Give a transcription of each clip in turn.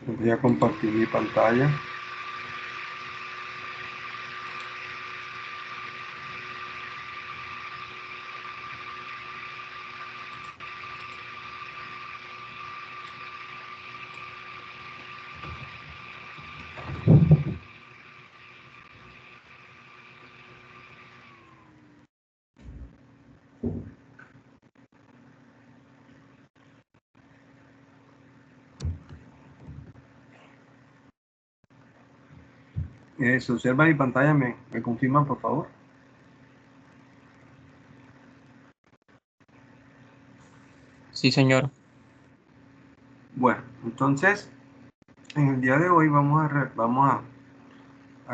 Voy a compartir mi pantalla. ¿Se observa mi pantalla? ¿Me confirman, por favor? Sí, señor. Bueno, entonces, en el día de hoy a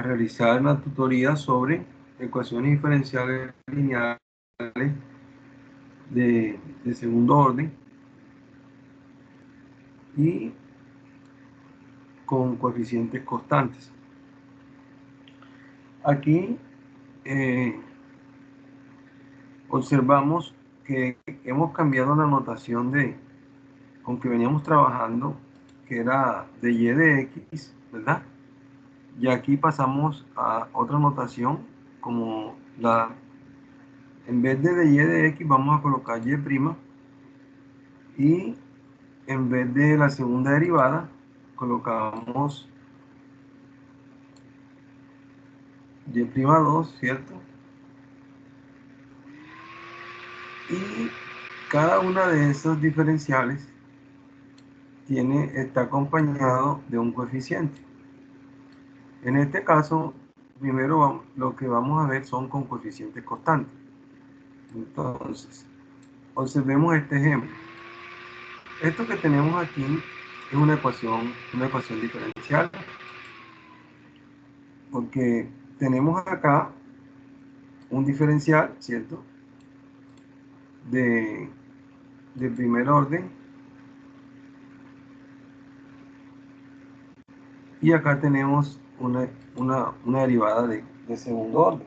realizar una tutoría sobre ecuaciones diferenciales lineales de segundo orden y con coeficientes constantes. Aquí observamos que hemos cambiado la notación aunque veníamos trabajando, que era de y de x, ¿verdad? Y aquí pasamos a otra notación, como en vez de y de x vamos a colocar y', y en vez de la segunda derivada colocamos y'2, ¿cierto? Y cada una de esas diferenciales está acompañado de un coeficiente. En este caso, primero lo que vamos a ver son con coeficientes constantes. Entonces, observemos este ejemplo. Esto que tenemos aquí es una ecuación diferencial, porque tenemos acá un diferencial, ¿cierto? De, de primer orden, y acá tenemos una derivada de segundo orden.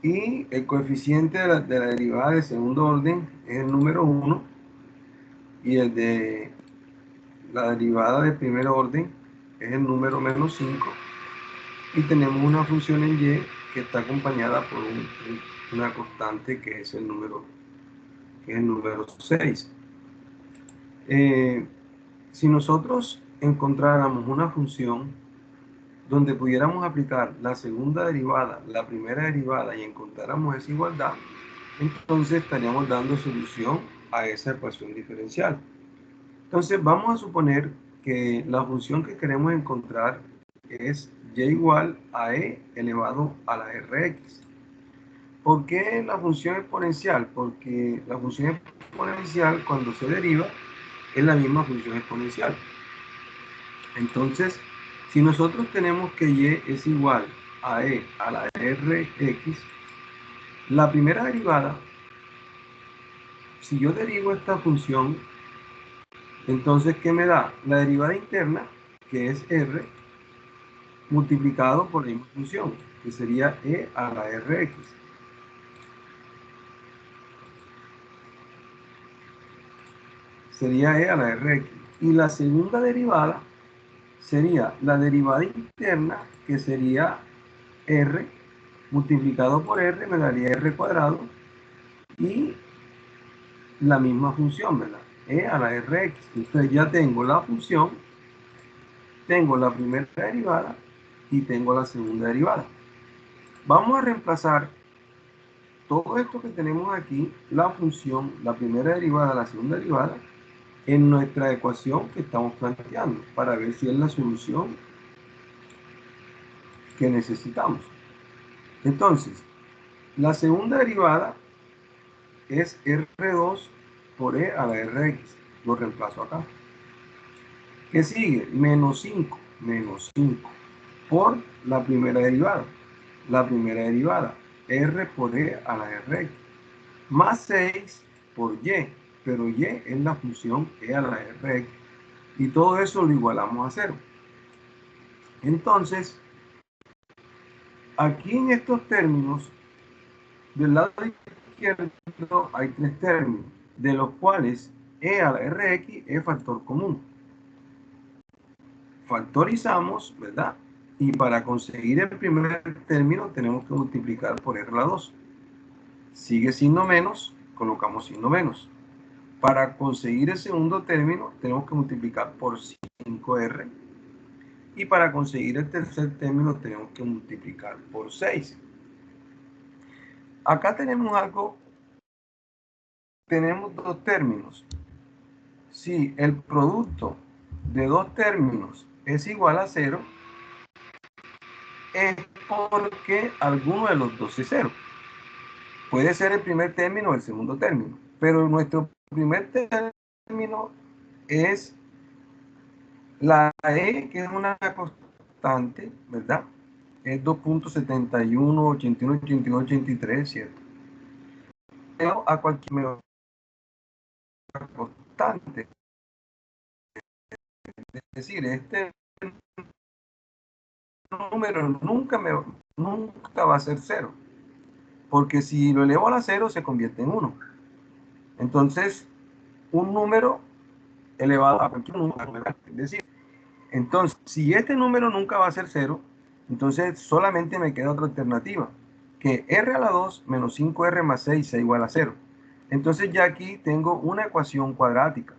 Y el coeficiente de la derivada de segundo orden es el número 1, y el de la derivada de primer orden es el número -5, y tenemos una función en y que está acompañada por una constante que es el número 6. Si nosotros encontráramos una función donde pudiéramos aplicar la segunda derivada, la primera derivada, y encontráramos esa igualdad, entonces estaríamos dando solución a esa ecuación diferencial. Entonces vamos a suponer que la función que queremos encontrar es y igual a e elevado a la rx. ¿Por qué la función exponencial? Porque la función exponencial, cuando se deriva, es la misma función exponencial. Entonces, si nosotros tenemos que y es igual a e a la rx, la primera derivada, si yo derivo esta función, entonces, ¿qué me da? La derivada interna, que es r, multiplicado por la misma función, que sería e a la rx. Sería e a la rx. Y la segunda derivada sería la derivada interna, que sería r, multiplicado por r, me daría r cuadrado, y la misma función, ¿verdad? E a la rx. Entonces ya tengo la función, tengo la primera derivada y tengo la segunda derivada. Vamos a reemplazar todo esto que tenemos aquí, la función, la primera derivada, la segunda derivada, en nuestra ecuación que estamos planteando, para ver si es la solución que necesitamos. Entonces, la segunda derivada es R2 por E a la RX. Lo reemplazo acá. ¿Qué sigue? Menos 5 por la primera derivada. La primera derivada, R por E a la RX. Más 6 por Y, pero Y es la función E a la RX. Y todo eso lo igualamos a 0. Entonces, aquí en estos términos, del lado izquierdo hay 3 términos, de los cuales e a la rx es factor común. Factorizamos, ¿verdad? Y para conseguir el primer término tenemos que multiplicar por r a la 2. Sigue signo menos, colocamos signo menos. Para conseguir el segundo término tenemos que multiplicar por 5r. Y para conseguir el tercer término tenemos que multiplicar por 6. Acá tenemos algo, tenemos dos términos. Si el producto de dos términos es igual a 0, es porque alguno de los dos es 0. Puede ser el primer término o el segundo término, pero nuestro primer término es la E, que es una constante, ¿verdad? Es 2.71, 81, 82, 83, ¿cierto? Pero a cualquier constante. Es decir, este número nunca va a ser 0. Porque si lo elevo a la 0 se convierte en 1. Entonces, un número elevado a cualquier número. Es decir, entonces, si este número nunca va a ser 0, entonces solamente me queda otra alternativa, que r a la 2 menos 5r más 6 sea igual a 0. Entonces ya aquí tengo una ecuación cuadrática,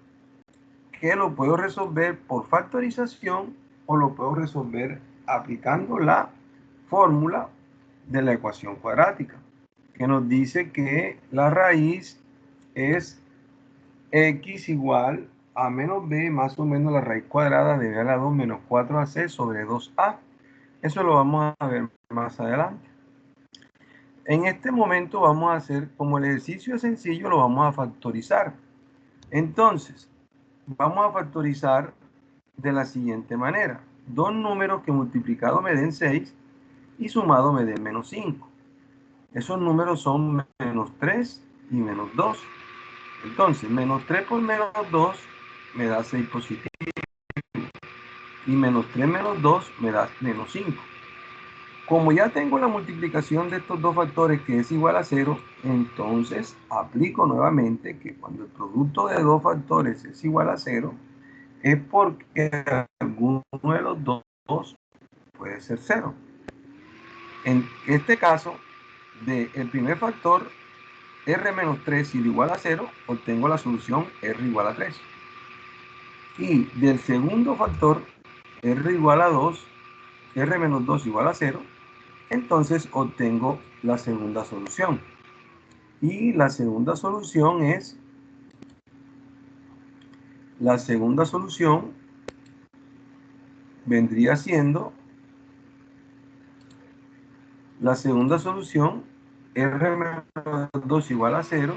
que lo puedo resolver por factorización o lo puedo resolver aplicando la fórmula de la ecuación cuadrática, que nos dice que la raíz es x igual a menos b más o menos la raíz cuadrada de b a la 2 menos 4ac sobre 2a. Eso lo vamos a ver más adelante. En este momento vamos a hacer, como el ejercicio es sencillo, lo vamos a factorizar. Entonces, vamos a factorizar de la siguiente manera. Dos números que multiplicado me den 6 y sumado me den menos 5. Esos números son menos 3 y menos 2. Entonces, menos 3 por menos 2 me da 6 positivo. Y menos 3 menos 2 me da menos 5. Como ya tengo la multiplicación de estos dos factores que es igual a 0, entonces aplico nuevamente que cuando el producto de dos factores es igual a 0, es porque alguno de los dos puede ser 0. En este caso, del primer factor, r menos 3 siendo igual a 0, obtengo la solución r igual a 3. Y del segundo factor, r igual a 2, r menos 2 igual a 0, entonces obtengo la segunda solución. Y la segunda solución es, vendría siendo, la segunda solución, r menos 2 igual a 0,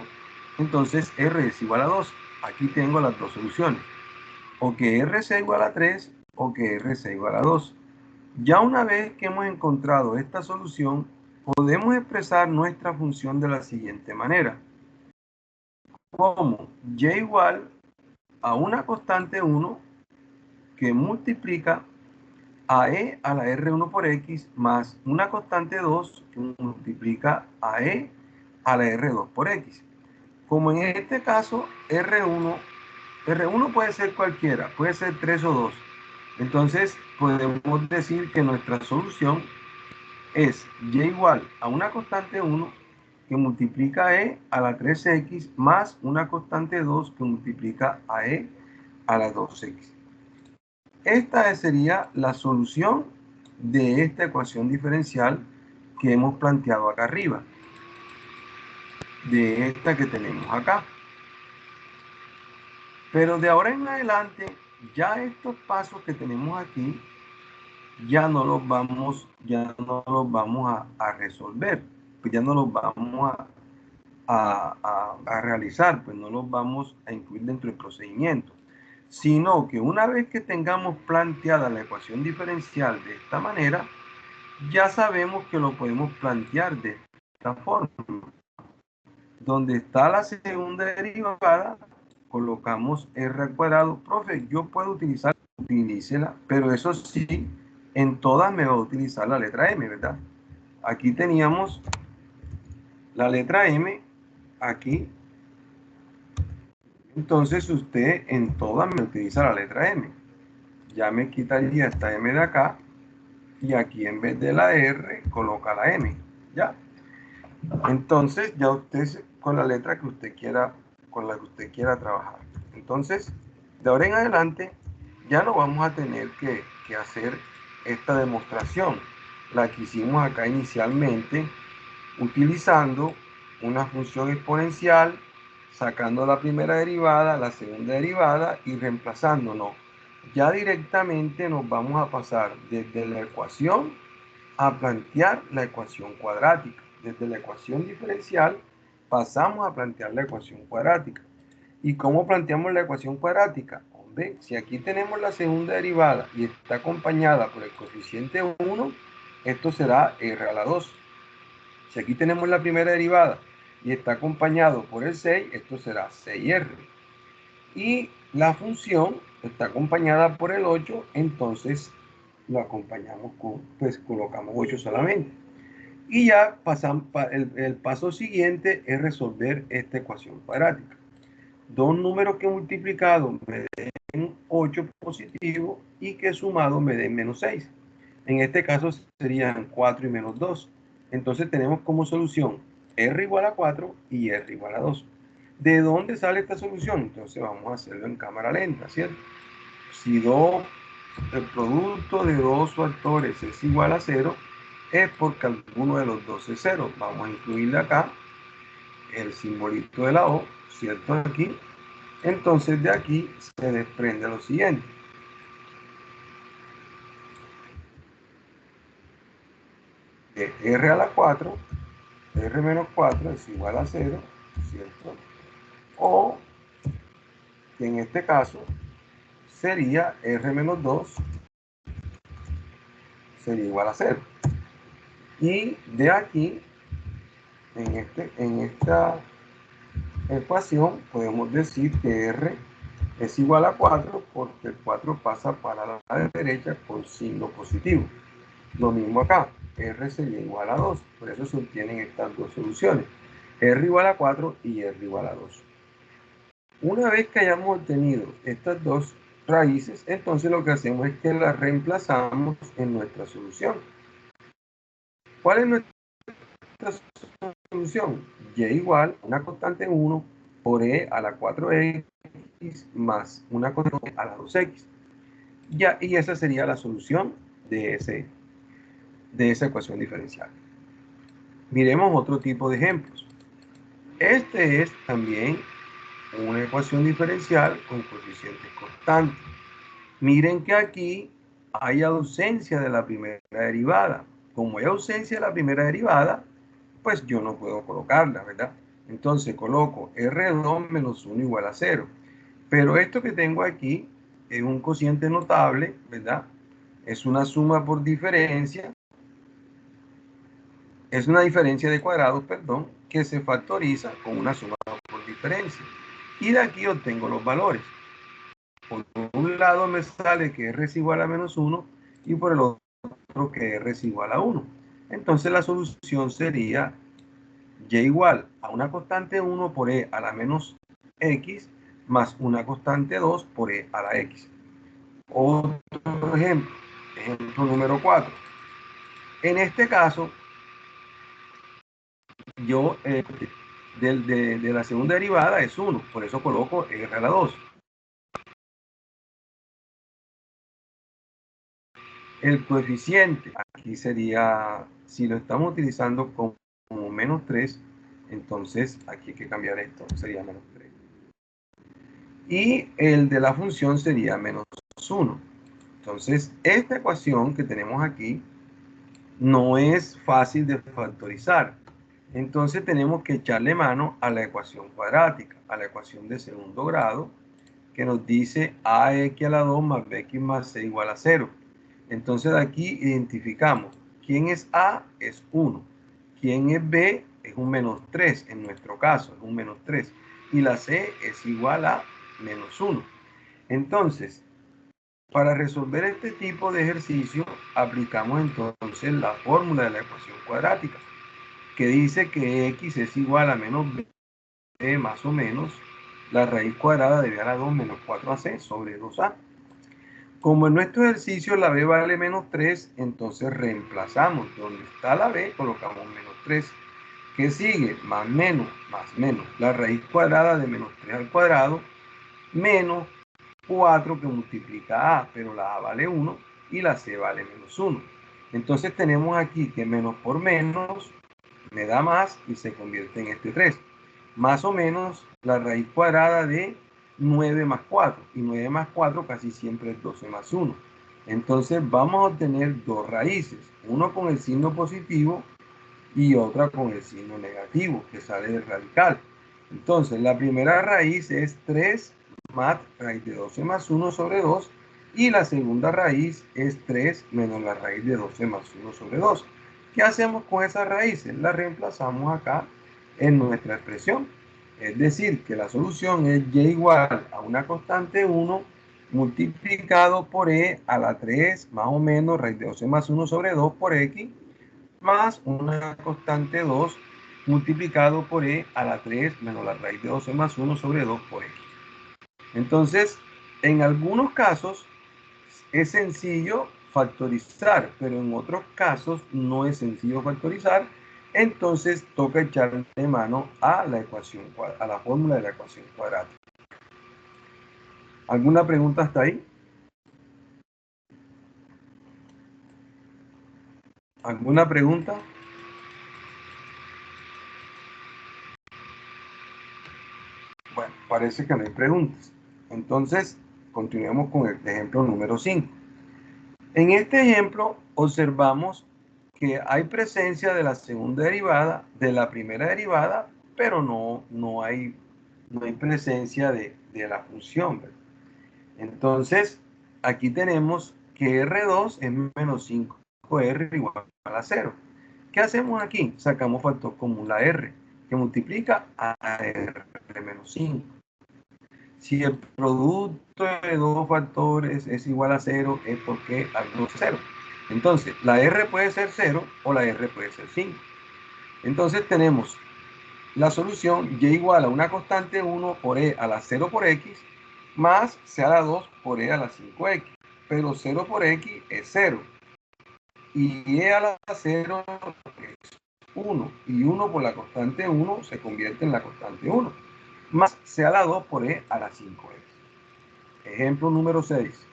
entonces r es igual a 2. Aquí tengo las dos soluciones. O que r sea igual a 3 o que r sea igual a 2. Ya una vez que hemos encontrado esta solución, podemos expresar nuestra función de la siguiente manera. Como y igual a una constante 1 que multiplica a e a la r1 por x más una constante 2 que multiplica a e a la r2 por x. Como en este caso R1 puede ser cualquiera, puede ser 3 o 2. Entonces podemos decir que nuestra solución es y igual a una constante 1 que multiplica e a la 3x más una constante 2 que multiplica a e a la 2x. Esta sería la solución de esta ecuación diferencial que hemos planteado acá arriba, de esta que tenemos acá. Pero de ahora en adelante, ya estos pasos que tenemos aquí, ya no los vamos a resolver, pues ya no los vamos a realizar, pues no los vamos a incluir dentro del procedimiento, sino que una vez que tengamos planteada la ecuación diferencial de esta manera, ya sabemos que lo podemos plantear de esta forma. Donde está la segunda derivada, colocamos r al cuadrado. Profe, yo puedo utilícela, pero eso sí, en todas me va a utilizar la letra m, ¿verdad? Aquí teníamos la letra m, aquí entonces usted en todas me utiliza la letra M. Ya me quitaría esta M de acá y aquí en vez de la R coloca la M. ¿Ya? Entonces ya usted con la letra que usted quiera, con la que usted quiera trabajar. Entonces, de ahora en adelante ya no vamos a tener que hacer esta demostración, la que hicimos acá inicialmente, utilizando una función exponencial, sacando la primera derivada, la segunda derivada y reemplazando. No, ya directamente nos vamos a pasar desde la ecuación a plantear la ecuación cuadrática. Desde la ecuación diferencial pasamos a plantear la ecuación cuadrática. ¿Y cómo planteamos la ecuación cuadrática? Hombre, si aquí tenemos la segunda derivada y está acompañada por el coeficiente 1, esto será r a la 2. Si aquí tenemos la primera derivada y está acompañado por el 6, esto será 6r. Y la función está acompañada por el 8, entonces lo acompañamos con, pues colocamos 8 solamente. Y ya pasamos, el paso siguiente es resolver esta ecuación cuadrática. Dos números que multiplicado me den 8 positivo y que sumado me den menos 6. En este caso serían 4 y menos 2. Entonces tenemos como solución r igual a 4 y r igual a 2. ¿De dónde sale esta solución? Entonces vamos a hacerlo en cámara lenta, ¿cierto? Si el producto de dos factores es igual a 0, es porque alguno de los dos es 0. Vamos a incluirle acá el simbolito de la O, ¿cierto? Aquí. Entonces de aquí se desprende lo siguiente. De r a la 4, r menos 4 es igual a 0, ¿cierto? O que en este caso sería r menos 2 sería igual a 0. Y de aquí, en esta ecuación, podemos decir que r es igual a 4 porque el 4 pasa para la derecha con signo positivo. Lo mismo acá, r sería igual a 2, por eso se obtienen estas dos soluciones, r igual a 4 y r igual a 2. Una vez que hayamos obtenido estas dos raíces, entonces lo que hacemos es que las reemplazamos en nuestra solución. ¿Cuál es nuestra solución? Y igual a una constante 1 por e a la 4x más una constante a la 2x. Ya, y esa sería la solución de esa ecuación diferencial. Miremos otro tipo de ejemplos. Este es también una ecuación diferencial con coeficientes constantes. Miren que aquí hay ausencia de la primera derivada. Como hay ausencia de la primera derivada, pues yo no puedo colocarla, ¿verdad? Entonces coloco R2 menos 1 igual a 0. Pero esto que tengo aquí es un cociente notable, ¿verdad? Es una suma por diferencia. Es una diferencia de cuadrados, perdón, que se factoriza con una suma por diferencia. Y de aquí obtengo los valores. Por un lado me sale que R es igual a menos 1 y por el otro que R es igual a 1. Entonces la solución sería y ejemplo a una constante 1 por e a la menos x más una constante 2 por e a la x. Otro ejemplo, ejemplo número 4. En este caso, yo de la segunda derivada es 1, por eso coloco r a la 2. El coeficiente, aquí sería, si lo estamos utilizando como menos 3, entonces aquí hay que cambiar esto, sería menos 3. Y el de la función sería menos 1. Entonces, esta ecuación que tenemos aquí no es fácil de factorizar. Entonces tenemos que echarle mano a la ecuación cuadrática, a la ecuación de segundo grado, que nos dice ax a la 2 más bx más c igual a 0. Entonces de aquí identificamos quién es a, es 1. Quién es b, es un menos 3, en nuestro caso es un menos 3. Y la c es igual a menos 1. Entonces, para resolver este tipo de ejercicio, aplicamos entonces la fórmula de la ecuación cuadrática, que dice que x es igual a menos b más o menos la raíz cuadrada de b a la 2 menos 4ac sobre 2a. Como en nuestro ejercicio la b vale menos 3, entonces reemplazamos. Donde está la b, colocamos menos 3. ¿Qué sigue? Más menos. La raíz cuadrada de menos 3 al cuadrado, menos 4 que multiplica a, pero la a vale 1 y la c vale menos 1. Entonces tenemos aquí que menos por menos me da más y se convierte en este 3. Más o menos la raíz cuadrada de 9 más 4. Y 9 más 4 casi siempre es 12 más 1. Entonces vamos a obtener dos raíces. Uno con el signo positivo y otra con el signo negativo, que sale del radical. Entonces la primera raíz es 3 más raíz de 12 más 1 sobre 2. Y la segunda raíz es 3 menos la raíz de 12 más 1 sobre 2. ¿Qué hacemos con esas raíces? Las reemplazamos acá en nuestra expresión. Es decir, que la solución es y igual a una constante 1 multiplicado por e a la 3 más o menos raíz de 12 más 1 sobre 2 por x más una constante 2 multiplicado por e a la 3 menos la raíz de 12 más 1 sobre 2 por x. Entonces, en algunos casos es sencillo factorizar, pero en otros casos no es sencillo factorizar. Entonces toca echarle mano a la ecuación, a la fórmula de la ecuación cuadrática. ¿Alguna pregunta hasta ahí? ¿Alguna pregunta? Bueno, parece que no hay preguntas. Entonces, continuemos con el ejemplo número 5. En este ejemplo, observamos que hay presencia de la segunda derivada, de la primera derivada, pero no hay presencia de la función, ¿verdad? Entonces, aquí tenemos que R2 es menos 5R igual a 0. ¿Qué hacemos aquí? Sacamos factor común la R, que multiplica a R menos 5. Si el producto de dos factores es igual a 0, es porque algo es 0. Entonces, la R puede ser 0 o la R puede ser 5. Entonces tenemos la solución y igual a una constante 1 por e a la 0 por x más c a la 2 por e a la 5x. Pero 0 por x es 0. Y e a la 0 es 1. Y 1 por la constante 1 se convierte en la constante 1. Más c a la 2 por e a la 5x. Ejemplo número 6.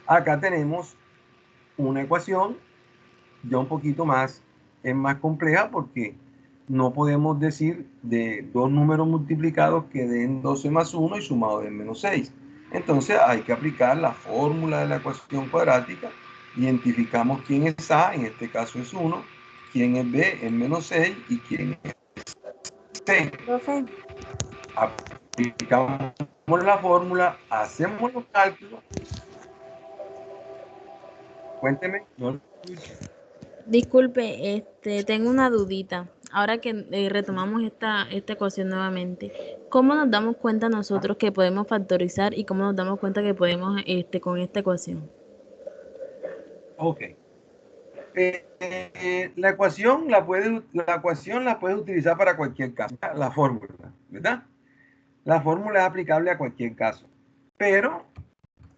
Acá tenemos una ecuación ya un poquito más, es más compleja porque no podemos decir de dos números multiplicados que den 12 más 1 y sumado den menos 6. Entonces hay que aplicar la fórmula de la ecuación cuadrática. Identificamos quién es A, en este caso es 1, quién es B, es menos 6 y quién es C. Profe. Aplicamos la fórmula, hacemos los cálculos. Cuénteme, no lo escucho. Disculpe, tengo una dudita. Ahora que retomamos esta ecuación nuevamente, ¿cómo nos damos cuenta nosotros que podemos factorizar y cómo nos damos cuenta que podemos con esta ecuación? Ok. La ecuación la puedes utilizar para cualquier caso, la fórmula, ¿verdad? La fórmula es aplicable a cualquier caso, pero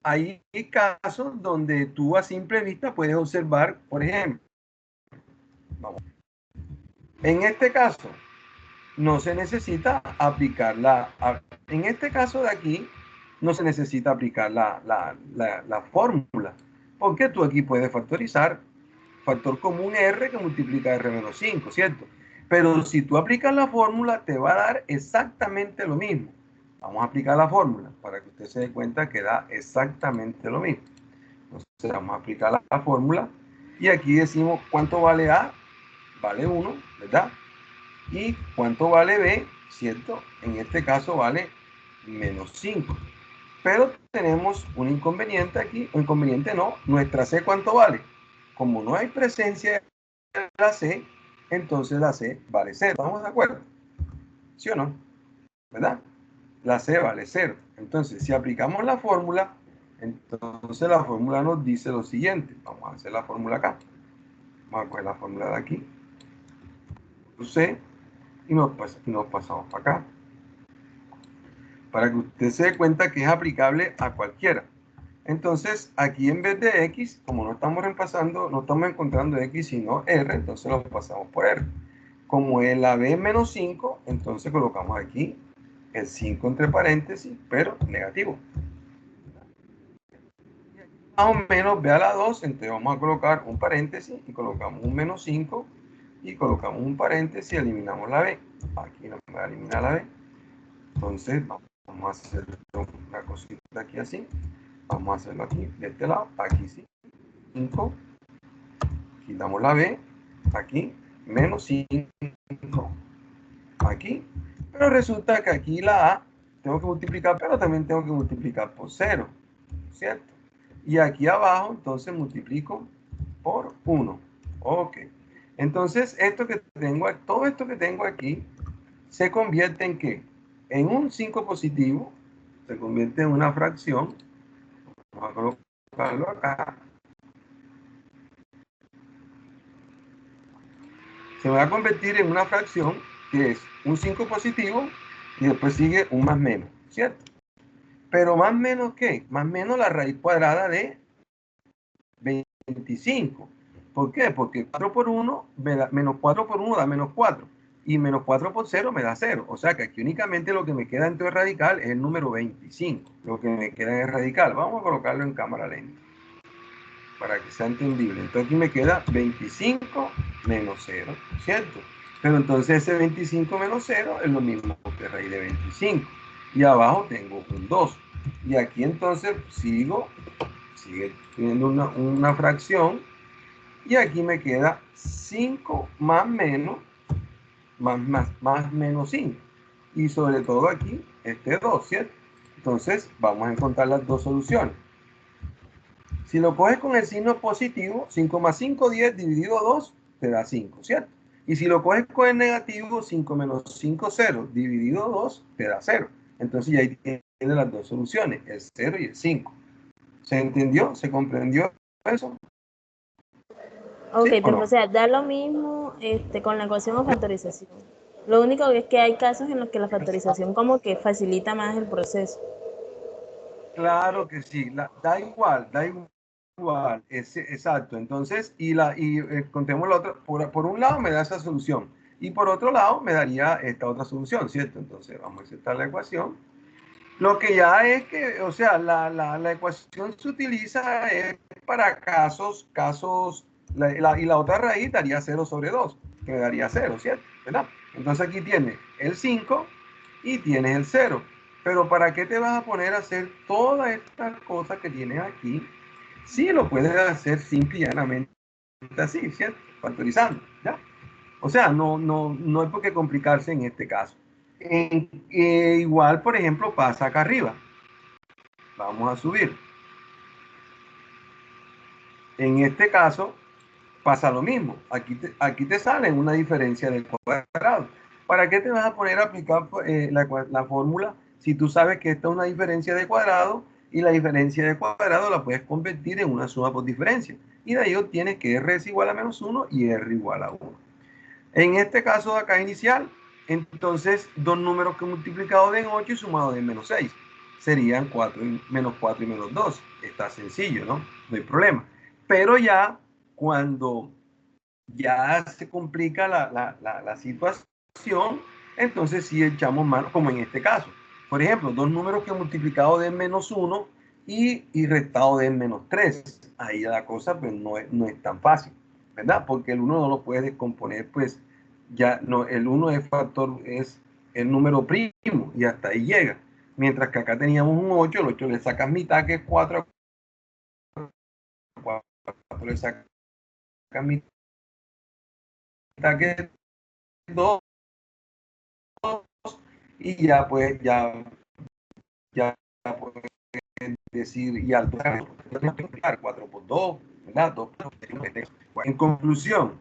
hay casos donde tú a simple vista puedes observar, por ejemplo, vamos, en este caso no se necesita aplicar en este caso de aquí no se necesita aplicar la fórmula, porque tú aquí puedes factorizar factor común R que multiplica R menos 5, ¿cierto? Pero si tú aplicas la fórmula, te va a dar exactamente lo mismo. Vamos a aplicar la fórmula para que usted se dé cuenta que da exactamente lo mismo. Entonces vamos a aplicar la fórmula y aquí decimos cuánto vale A, vale 1, ¿verdad? Y cuánto vale B, ¿cierto? En este caso vale menos 5. Pero tenemos un inconveniente aquí, o inconveniente no, nuestra C ¿cuánto vale? Como no hay presencia de la C, entonces la C vale 0. ¿Estamos de acuerdo? ¿Sí o no? ¿Verdad? La C vale 0. Entonces, si aplicamos la fórmula, entonces la fórmula nos dice lo siguiente. Vamos a hacer la fórmula acá. Vamos a coger la fórmula de aquí. C y nos pasamos para acá. Para que usted se dé cuenta que es aplicable a cualquiera. Entonces, aquí en vez de X, como no estamos reemplazando, no estamos encontrando X sino R, entonces lo pasamos por R. Como el AB es menos 5, entonces colocamos aquí el 5 entre paréntesis, pero negativo. Más o menos, vea la 2, entonces vamos a colocar un paréntesis y colocamos un menos 5 y colocamos un paréntesis y eliminamos la B. Aquí nos va a eliminar la B. Entonces, vamos a hacer una cosita aquí así. Vamos a hacerlo aquí, de este lado, aquí sí. 5. Quitamos la B, aquí, menos 5. Aquí. Pero resulta que aquí la A tengo que multiplicar, pero también tengo que multiplicar por 0, ¿cierto? Y aquí abajo, entonces multiplico por 1. Ok. Entonces, todo esto que tengo aquí se convierte en ¿qué? En un 5 positivo, se convierte en una fracción. Vamos a colocarlo acá. Se va a convertir en una fracción que es un 5 positivo y después sigue un más menos, ¿cierto? Pero más menos ¿qué? Más menos la raíz cuadrada de 25. ¿Por qué? Porque 4 por 1, menos 4 por 1 da menos 4. Y menos 4 por 0 me da 0. O sea que aquí únicamente lo que me queda dentro del radical es el número 25. Lo que me queda en el radical. Vamos a colocarlo en cámara lenta para que sea entendible. Entonces aquí me queda 25 menos 0, ¿cierto? Pero entonces ese 25 menos 0 es lo mismo que raíz de 25. Y abajo tengo un 2. Y aquí entonces sigue teniendo una fracción. Y aquí me queda 5 más menos, más menos 5. Y sobre todo aquí, este 2, ¿cierto? Entonces vamos a encontrar las dos soluciones. Si lo coges con el signo positivo, 5 más 5, 10, dividido 2, te da 5, ¿cierto? Y si lo coges con el negativo, 5 menos 5, 0, dividido 2, te da 0. Entonces ya ahí tienes las dos soluciones, el 0 y el 5. ¿Se entendió? ¿Se comprendió eso? Ok, ¿Sí o pero no? o sea, da lo mismo con la ecuación o factorización. Lo único es que hay casos en los que la factorización como que facilita más el proceso. Claro que sí, da igual, exacto. Entonces, contemos la otra, por un lado me da esa solución y por otro lado me daría esta otra solución, ¿cierto? Entonces vamos a insertar la ecuación. Lo que ya es que, o sea, la ecuación se utiliza para casos, y la otra raíz daría 0 sobre 2, que me daría 0, ¿cierto? ¿Verdad? Entonces aquí tienes el 5 y tienes el 0. Pero ¿para qué te vas a poner a hacer todas estas cosas que tienes aquí? Sí, lo puedes hacer simple y llanamente así, ¿cierto? Factorizando, ¿ya? O sea, no hay por qué complicarse en este caso. Igual, por ejemplo, pasa acá arriba. Vamos a subir. En este caso, pasa lo mismo. Aquí te sale una diferencia del cuadrado. ¿Para qué te vas a poner a aplicar la fórmula si tú sabes que esta es una diferencia de cuadrado y la diferencia de cuadrado la puedes convertir en una suma por diferencia? Y de ahí obtienes que R es igual a menos 1 y R igual a 1. En este caso de acá inicial, entonces dos números que multiplicado den 8 y sumado den menos 6. Serían menos 4 y menos 2. Está sencillo, ¿no? No hay problema. Pero ya cuando ya se complica la situación, entonces sí echamos mano, como en este caso. Por ejemplo, dos números que multiplicado den menos 1 y restado den menos 3. Ahí la cosa pues no es tan fácil, ¿verdad? Porque el 1 no lo puedes descomponer, pues ya no, el 1 es el número primo y hasta ahí llega. Mientras que acá teníamos un 8, el 8 le sacas mitad, que es 4, 4 le sacas mitad, que es 2, y ya pues ya puedes decir, y al 4 por 2, ¿verdad? 2 por 2. En conclusión,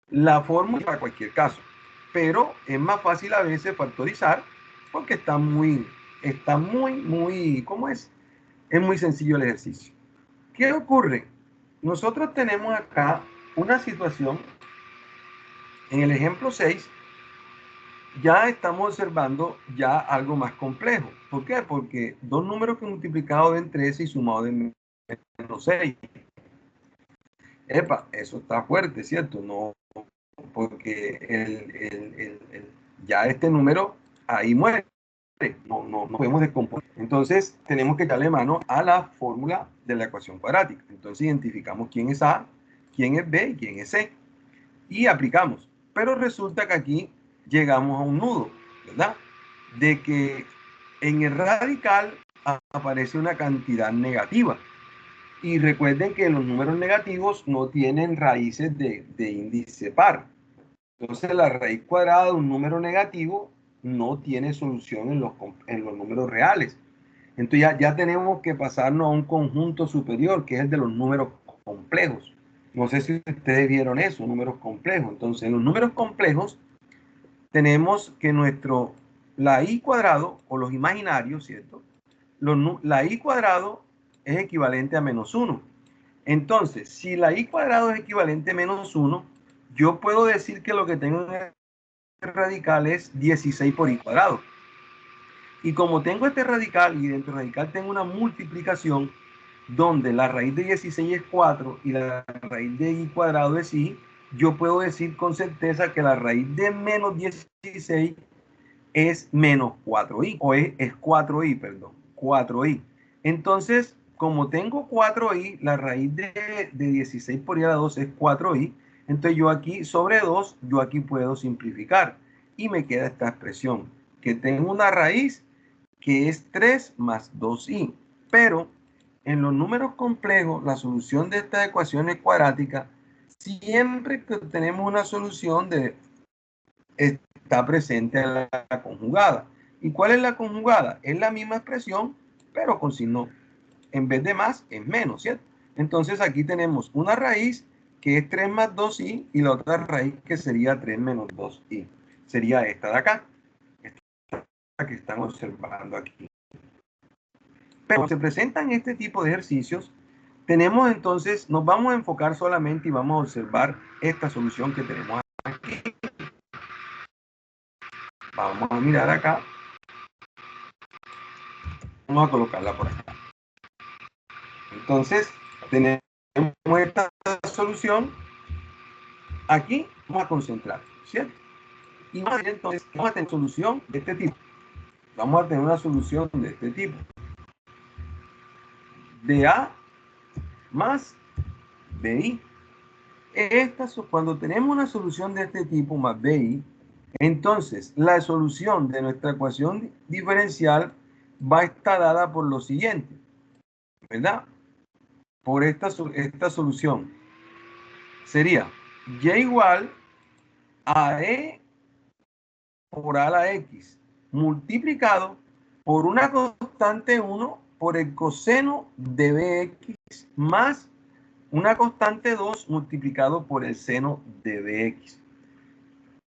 la fórmula para cualquier caso, pero es más fácil a veces factorizar porque muy, ¿cómo es? Es muy sencillo el ejercicio. ¿Qué ocurre? Nosotros tenemos acá una situación, en el ejemplo 6, ya estamos observando ya algo más complejo. ¿Por qué? Porque dos números que multiplicados den 13 y sumados den menos 6. Epa, eso está fuerte, ¿cierto? No, porque ya este número ahí muere. No podemos descomponer. Entonces, tenemos que darle mano a la fórmula de la ecuación cuadrática. Entonces, identificamos quién es A, quién es B y quién es C. Y aplicamos. Pero resulta que aquí llegamos a un nudo, ¿verdad? De que en el radical aparece una cantidad negativa. Y recuerden que los números negativos no tienen raíces de índice par. Entonces, la raíz cuadrada de un número negativo no tiene solución en los números reales. Entonces, ya tenemos que pasarnos a un conjunto superior, que es el de los números complejos. No sé si ustedes vieron eso, números complejos. Entonces, en los números complejos tenemos que la i cuadrado, o los imaginarios, ¿cierto? La i cuadrado es equivalente a menos 1. Entonces, si la i cuadrado es equivalente a menos 1, yo puedo decir que lo que tengo en el radical es 16 por i cuadrado. Y como tengo este radical y dentro del radical tengo una multiplicación donde la raíz de 16 es 4 y la raíz de i cuadrado es i, yo puedo decir con certeza que la raíz de menos 16 es menos 4i, o es 4i, perdón, 4i. Entonces, como tengo 4i, la raíz de 16 por i a la 2 es 4i, entonces yo aquí sobre 2, yo aquí puedo simplificar y me queda esta expresión, que tengo una raíz que es 3 más 2i, pero en los números complejos, la solución de estas ecuaciones cuadráticas, siempre que tenemos una solución está presente la conjugada. ¿Y cuál es la conjugada? Es la misma expresión, pero con signo, en vez de más, es menos, ¿cierto? Entonces aquí tenemos una raíz que es 3 más 2i y la otra raíz que sería 3 menos 2i. Sería esta de acá, esta que están observando aquí. Pero se presentan este tipo de ejercicios, tenemos entonces, nos vamos a enfocar solamente y vamos a observar esta solución que tenemos aquí. Vamos a mirar acá. Vamos a colocarla por acá. Entonces, tenemos esta solución. Aquí vamos a concentrar, ¿cierto? Y vamos a tener entonces, vamos a tener solución de este tipo. Vamos a tener una solución de este tipo. De A más BI. Cuando tenemos una solución de este tipo más BI, entonces la solución de nuestra ecuación diferencial va a estar dada por lo siguiente, ¿verdad? Por esta solución. Sería y igual a E por A a la X multiplicado por una constante 1 por el coseno de BX más una constante 2 multiplicado por el seno de BX.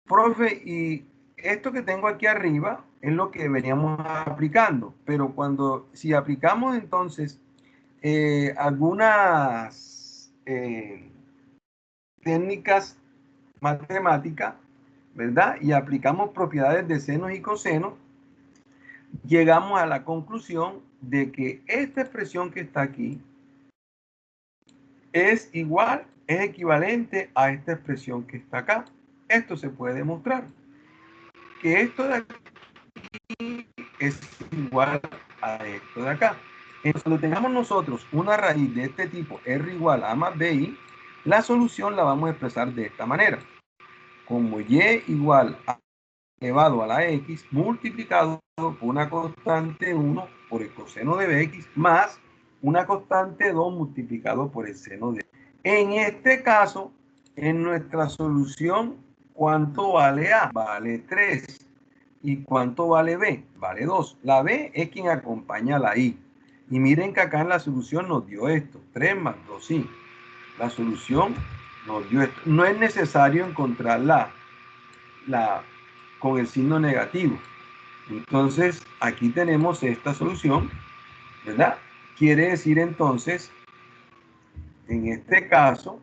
Profe, y esto que tengo aquí arriba es lo que veníamos aplicando, pero si aplicamos entonces algunas técnicas matemáticas, ¿verdad? Y aplicamos propiedades de senos y cosenos, llegamos a la conclusión de que esta expresión que está aquí es equivalente a esta expresión que está acá. Esto se puede demostrar. Que esto de aquí es igual a esto de acá. Entonces, cuando tengamos nosotros una raíz de este tipo, R igual a más BI, la solución la vamos a expresar de esta manera. Como Y igual a elevado a la X multiplicado por una constante 1 por el coseno de Bx más una constante 2 multiplicado por el seno de... En este caso, en nuestra solución, ¿cuánto vale A? Vale 3. ¿Y cuánto vale B? Vale 2. La B es quien acompaña a la I. Y miren que acá en la solución nos dio esto, 3 más 2i. La solución nos dio esto. No es necesario encontrarla con el signo negativo. Entonces, aquí tenemos esta solución, ¿verdad? Quiere decir entonces, en este caso,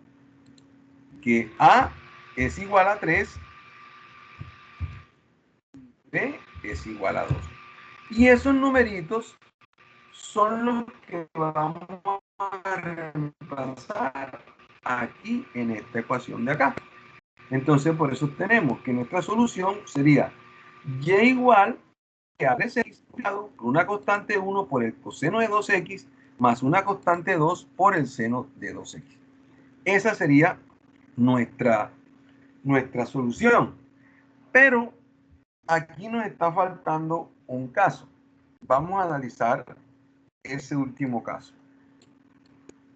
que A es igual a 3 es igual a 2. Y esos numeritos son los que vamos a reemplazar aquí en esta ecuación de acá. Entonces, por eso tenemos que nuestra solución sería y igual que a de 6 por una constante 1 por el coseno de 2x más una constante 2 por el seno de 2x. Esa sería nuestra solución. Pero aquí nos está faltando un caso. Vamos a analizar ese último caso.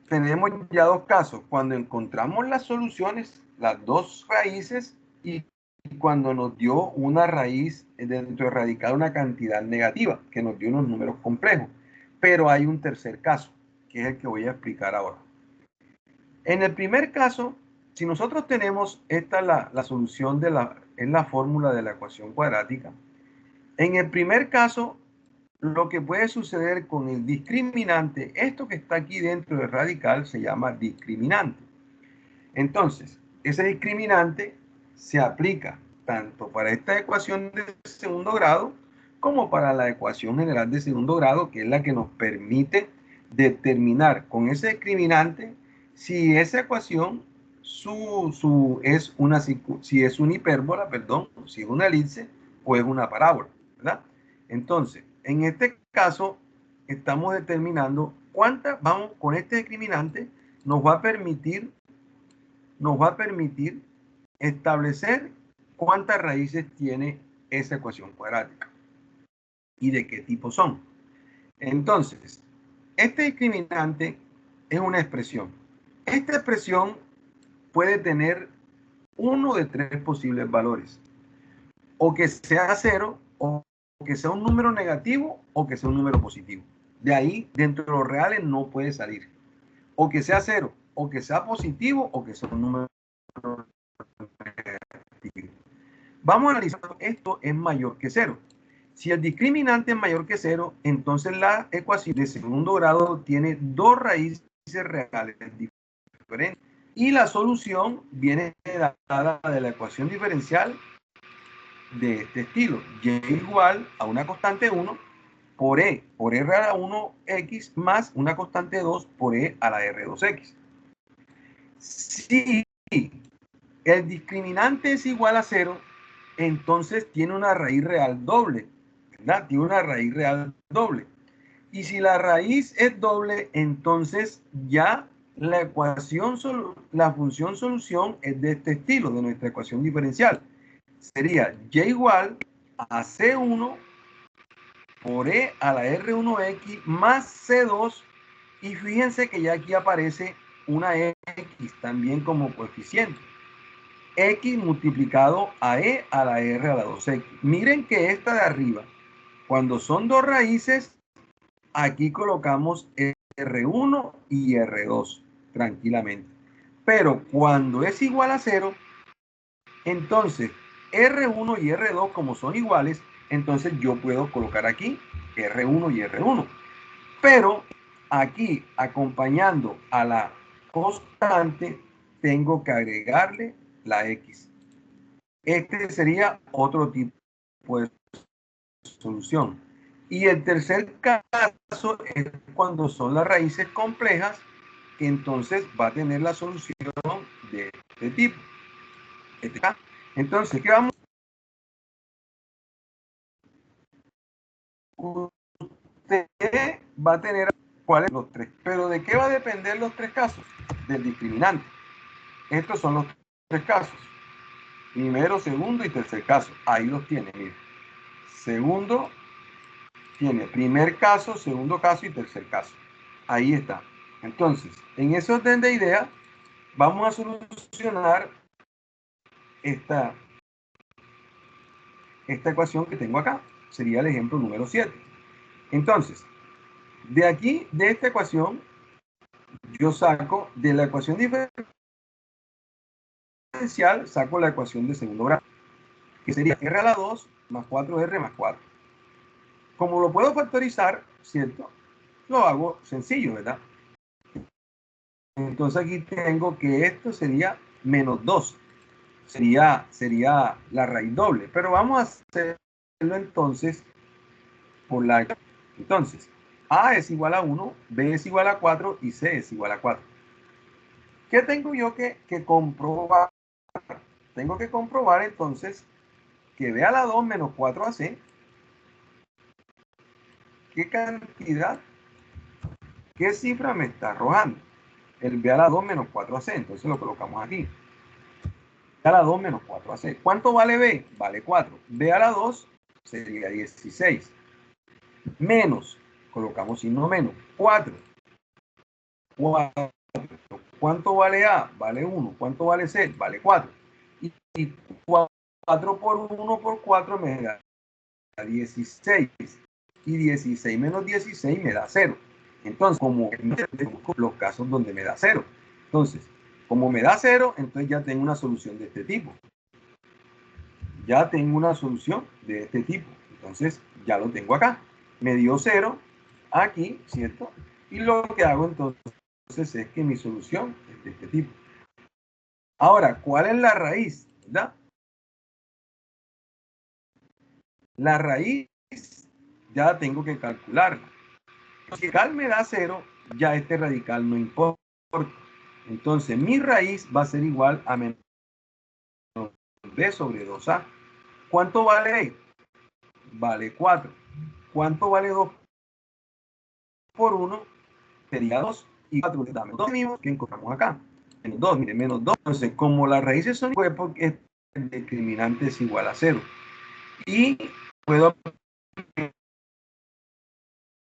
Tenemos ya dos casos. Cuando encontramos las soluciones, las dos raíces, y cuando nos dio una raíz dentro de radical una cantidad negativa, que nos dio unos números complejos. Pero hay un tercer caso, que es el que voy a explicar ahora. En el primer caso, si nosotros tenemos esta la solución en la fórmula de la ecuación cuadrática, en el primer caso, lo que puede suceder con el discriminante, esto que está aquí dentro del radical se llama discriminante. Entonces, ese discriminante se aplica tanto para esta ecuación de segundo grado como para la ecuación general de segundo grado, que es la que nos permite determinar con ese discriminante si esa ecuación si es una hipérbola, perdón, si es una elipse o es una parábola, ¿verdad? Entonces, en este caso, estamos determinando vamos con este discriminante, nos va a permitir establecer cuántas raíces tiene esa ecuación cuadrática y de qué tipo son. Entonces, este discriminante es una expresión. Esta expresión puede tener uno de tres posibles valores. O que sea 0, o que sea un número negativo, o que sea un número positivo. De ahí, dentro de los reales, no puede salir. O que sea 0, o que sea positivo, o que sea un número negativo. Vamos a analizar esto es mayor que 0. Si el discriminante es mayor que 0, entonces la ecuación de segundo grado tiene dos raíces reales diferentes. Y la solución viene dada de la ecuación diferencial de este estilo. Y igual a una constante 1 por e a la 1x más una constante 2 por e a la r2x. Si el discriminante es igual a 0, entonces tiene una raíz real doble, ¿verdad? Tiene una raíz real doble. Y si la raíz es doble, entonces ya la función solución es de este estilo, de nuestra ecuación diferencial. Sería y igual a C1 por E a la R1X más C2. Y fíjense que ya aquí aparece una X también como coeficiente. X multiplicado a E a la R a la 2X. Miren que esta de arriba, cuando son dos raíces, aquí colocamos R1 y R2 tranquilamente. Pero cuando es igual a 0, entonces R1 y R2 como son iguales, entonces yo puedo colocar aquí R1 y R1. Pero aquí, acompañando a la constante, tengo que agregarle la X. Este sería otro tipo de solución. Y el tercer caso es cuando son las raíces complejas, que entonces va a tener la solución de este tipo. Entonces, ¿qué vamos? Usted va a tener cuáles los tres. Pero ¿de qué va a depender los tres casos? Del discriminante. Estos son los tres casos. Primero, segundo y tercer caso. Ahí los tiene, mire. Segundo, tiene primer caso, segundo caso y tercer caso. Ahí está. Entonces, en ese orden de ideas, vamos a solucionar esta ecuación que tengo acá. Sería el ejemplo número 7. Entonces, de aquí, de esta ecuación, yo saco de la ecuación diferencial, saco la ecuación de segundo grado, que sería r a la 2 más 4r más 4. Como lo puedo factorizar, ¿cierto? Lo hago sencillo, ¿verdad? Entonces aquí tengo que esto sería menos 2. Sería la raíz doble. Pero vamos a hacer entonces por la... Entonces, A es igual a 1, B es igual a 4 y C es igual a 4. ¿Qué tengo yo que comprobar? Tengo que comprobar entonces que B a la 2 menos 4AC, ¿qué cantidad, qué cifra me está arrojando? El B a la 2 menos 4AC, entonces lo colocamos aquí. B a la 2 menos 4AC. ¿Cuánto vale B? Vale 4. B a la 2 sería 16. Menos, colocamos signo menos, 4. 4. ¿Cuánto vale A? Vale 1. ¿Cuánto vale C? Vale 4. Y 4 por 1 por 4 me da 16. Y 16 menos 16 me da 0. Entonces, como los casos donde me da 0. Entonces, como me da 0, entonces ya tengo una solución de este tipo. Ya tengo una solución de este tipo. Entonces, ya lo tengo acá. Me dio 0 aquí, ¿cierto? Y lo que hago entonces es que mi solución es de este tipo. Ahora, ¿cuál es la raíz? ¿Verdad? La raíz ya tengo que calcularla. Si el radical me da 0, ya este radical no importa. Entonces, mi raíz va a ser igual a menos b sobre 2a. ¿Cuánto vale b? Vale 4. ¿Cuánto vale 2 por 1? Sería 2. Y 4 dame 2 mismos que encontramos acá. Menos 2, mire, menos 2. Entonces, como las raíces son iguales, porque el discriminante es igual a 0. Y puedo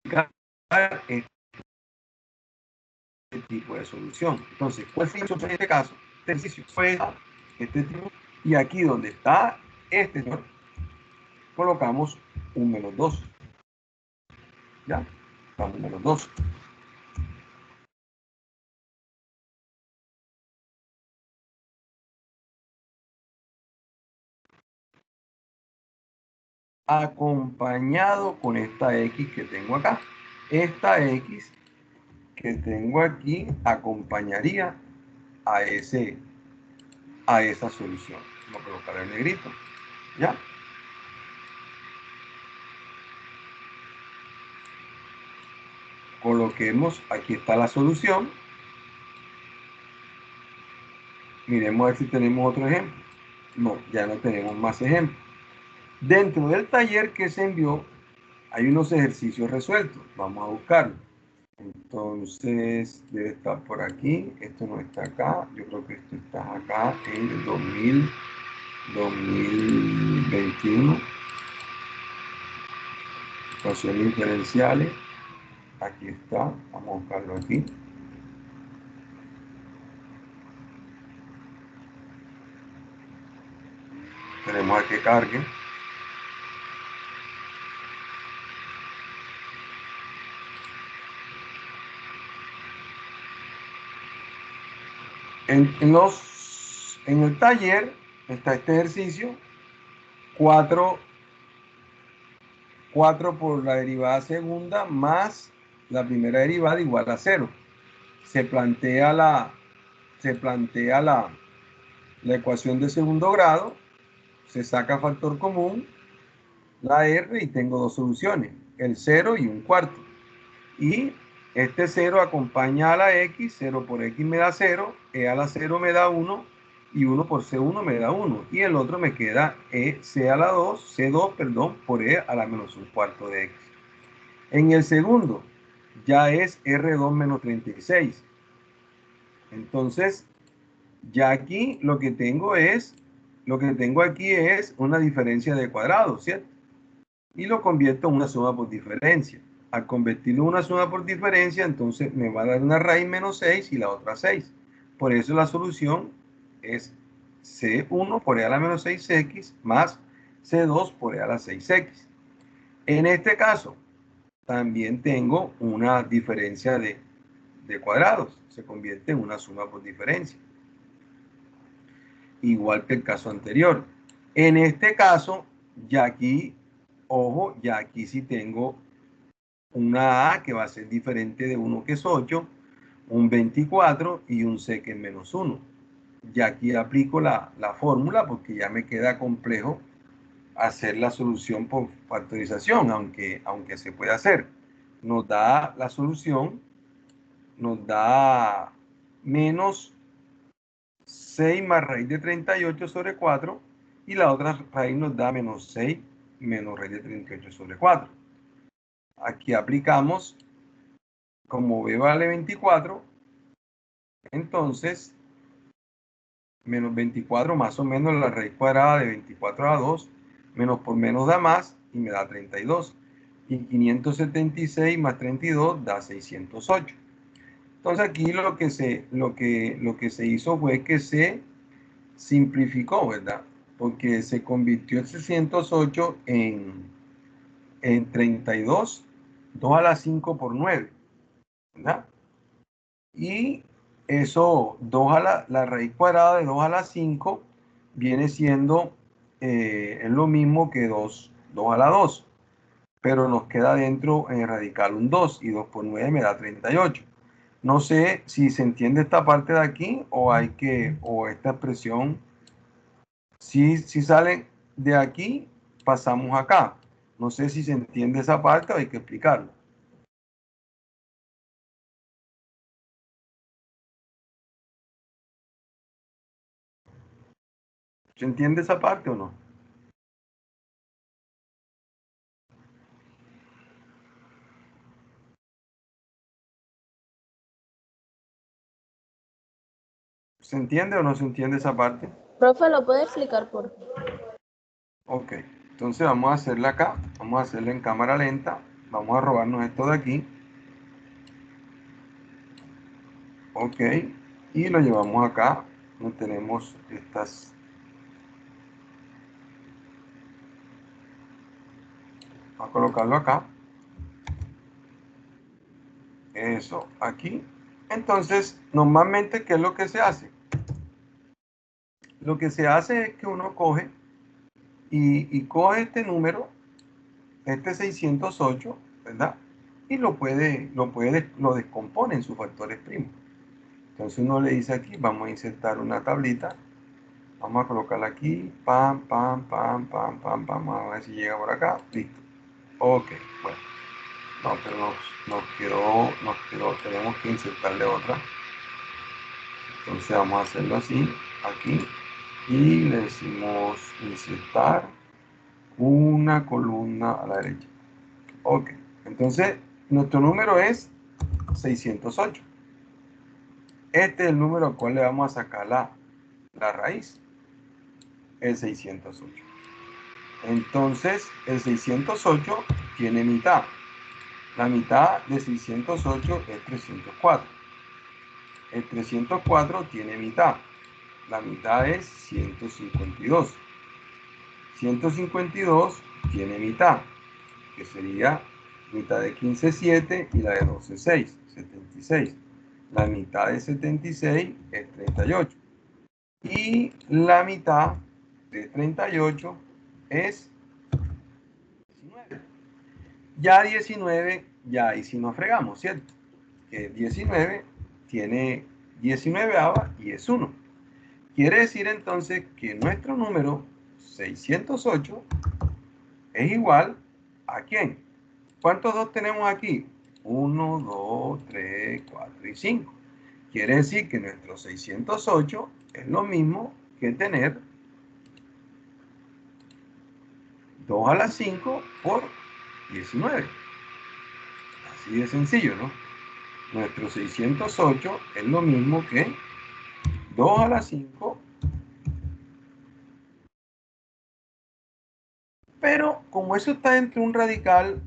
aplicar este tipo de solución. Entonces, ¿cuál fue la solución en este caso? Este ejercicio fue este tipo. Y aquí donde está este, ¿no? Colocamos un menos 2. ¿Ya? Colocamos un menos 2. Acompañado con esta X que tengo acá. Esta X que tengo aquí acompañaría a esa solución. Vamos a colocar el negrito. ¿Ya? Coloquemos, aquí está la solución. Miremos a ver si tenemos otro ejemplo. No, ya no tenemos más ejemplos. Dentro del taller que se envió, hay unos ejercicios resueltos. Vamos a buscarlo. Entonces, debe estar por aquí. Esto no está acá. Yo creo que esto está acá en el 2021. Ecuaciones diferenciales. Aquí está. Vamos a buscarlo aquí. Tenemos a que cargue. En el taller está este ejercicio. 4 por la derivada segunda más la primera derivada igual a 0. Se plantea la ecuación de segundo grado, se saca factor común, la R, y tengo dos soluciones, el 0 y un cuarto. Y este 0 acompaña a la X, 0 por X me da 0, E a la 0 me da 1, y 1 por C1 me da 1. Y el otro me queda C a la 2, C2, perdón, por E a la menos un cuarto de X. En el segundo, ya es R2 menos 36. Entonces, ya aquí lo que tengo aquí es una diferencia de cuadrados, ¿cierto? Y lo convierto en una suma por diferencia. Al convertirlo en una suma por diferencia, entonces me va a dar una raíz menos 6 y la otra 6. Por eso la solución es C1 por E a la menos 6X más C2 por E a la 6X. En este caso, también tengo una diferencia de cuadrados. Se convierte en una suma por diferencia. Igual que el caso anterior. En este caso, ya aquí, ojo, ya aquí sí tengo una A que va a ser diferente de 1 que es 8, un 24 y un C que es menos 1. Ya aquí aplico la fórmula porque ya me queda complejo hacer la solución por factorización, aunque se puede hacer. Nos da la solución, nos da menos 6 más raíz de 38 sobre 4, y la otra raíz nos da menos 6 menos raíz de 38 sobre 4. Aquí aplicamos, como b vale 24, entonces menos 24 más o menos la raíz cuadrada de 24 a 2, menos por menos da más y me da 32. Y 576 más 32 da 608. Entonces aquí lo que se hizo fue que se simplificó, ¿verdad? Porque se convirtió el 608 en 32, 2 a la 5 por 9, ¿verdad? Y eso, la raíz cuadrada de 2 a la 5 viene siendo, es lo mismo que 2 a la 2, pero nos queda dentro en el radical un 2, y 2 por 9 me da 38. No sé si se entiende esta parte de aquí, o esta expresión, si sale de aquí, pasamos acá. No sé si se entiende esa parte o hay que explicarlo. ¿Se entiende esa parte o no? ¿Se entiende o no se entiende esa parte? Profe, ¿lo puede explicar por favor? Ok, entonces vamos a hacerla acá, vamos a hacerla en cámara lenta, vamos a robarnos esto de aquí, ok, y lo llevamos acá, donde tenemos estas, vamos a colocarlo acá, eso, aquí. Entonces, normalmente, ¿qué es lo que se hace? Lo que se hace es que uno coge y coge este número, este 608, ¿verdad? Y lo descompone en sus factores primos. Entonces uno le dice aquí, vamos a insertar una tablita, vamos a colocarla aquí, pam, pam, pam, pam, pam, pam, vamos a ver si llega por acá, listo. Ok, bueno, no, pero nos quedó, tenemos que insertarle otra. Entonces vamos a hacerlo así, aquí, y le decimos insertar una columna a la derecha. Ok, entonces nuestro número es 608. Este es el número al cual le vamos a sacar la raíz, el 608. Entonces, el 608 tiene mitad. La mitad de 608 es 304. El 304 tiene mitad. La mitad es 152. 152 tiene mitad, que sería mitad de 15, 7, y la de 12, 6, 76. La mitad de 76 es 38. Y la mitad de 38 es 19. Ya 19, ya ahí sí nos fregamos, ¿cierto? Que 19 tiene 19ava y es 1. Quiere decir entonces que nuestro número 608 es igual a ¿quién? ¿Cuántos 2 tenemos aquí? 1, 2, 3, 4 y 5. Quiere decir que nuestro 608 es lo mismo que tener 2 a la 5 por 19. Así de sencillo, ¿no? Nuestro 608 es lo mismo que 2 a la 5. Pero como eso está entre un radical,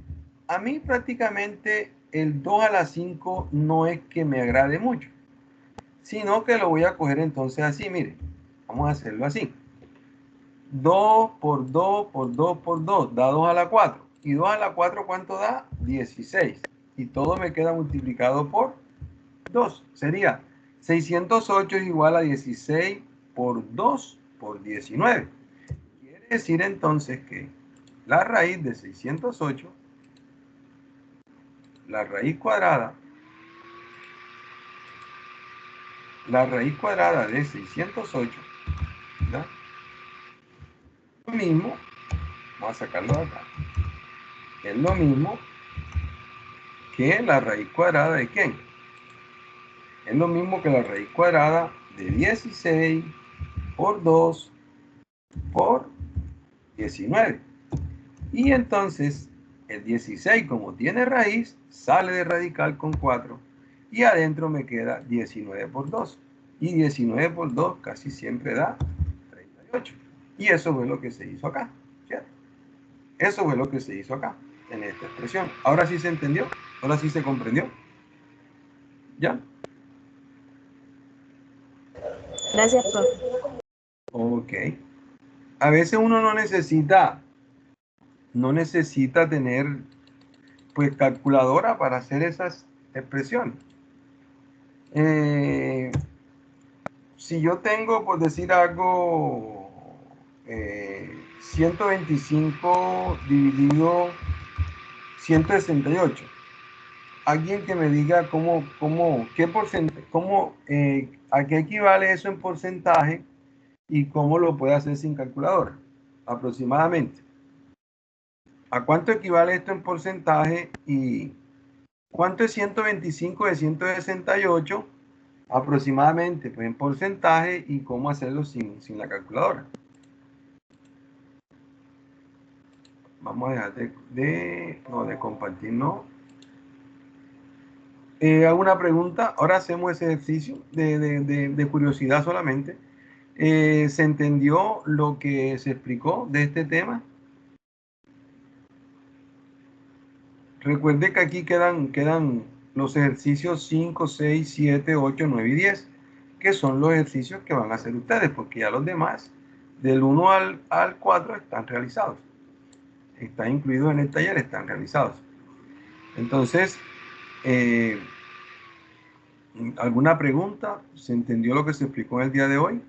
a mí prácticamente el 2 a la 5 no es que me agrade mucho, sino que lo voy a coger entonces así, mire, vamos a hacerlo así. 2 por 2 por 2 por 2 da 2 a la 4. ¿Y 2 a la 4 cuánto da? 16. Y todo me queda multiplicado por 2. Sería 608 es igual a 16 por 2 por 19. Quiere decir entonces que la raíz de 608, la raíz cuadrada de 608, ¿verdad? Lo mismo Vamos a sacarlo de acá. Es lo mismo que la raíz cuadrada de ¿quién? Es lo mismo que la raíz cuadrada de 16 por 2 por 19. Y entonces el 16, como tiene raíz, sale de radical con 4. Y adentro me queda 19 por 2. Y 19 por 2 casi siempre da 38. Y eso fue lo que se hizo acá, ¿cierto? Eso fue lo que se hizo acá, en esta expresión. Ahora sí se entendió, ahora sí se comprendió. ¿Ya? Gracias, profe. Ok. A veces uno no necesita tener pues calculadora para hacer esas expresiones. Si yo tengo, por decir algo, 125 dividido 168, alguien que me diga qué porcentaje, a qué equivale eso en porcentaje y cómo lo puede hacer sin calculadora, aproximadamente. ¿A cuánto equivale esto en porcentaje y cuánto es 125 de 168 aproximadamente, pues en porcentaje, y cómo hacerlo sin la calculadora? Vamos a dejar de compartir, ¿no? ¿Alguna pregunta? Ahora hacemos ese ejercicio de curiosidad solamente. ¿Se entendió lo que se explicó de este tema? Recuerde que aquí quedan los ejercicios 5, 6, 7, 8, 9 y 10, que son los ejercicios que van a hacer ustedes, porque ya los demás, del 1 al 4, están realizados. Están incluidos en el taller, están realizados. Entonces, ¿alguna pregunta? ¿Se entendió lo que se explicó en el día de hoy?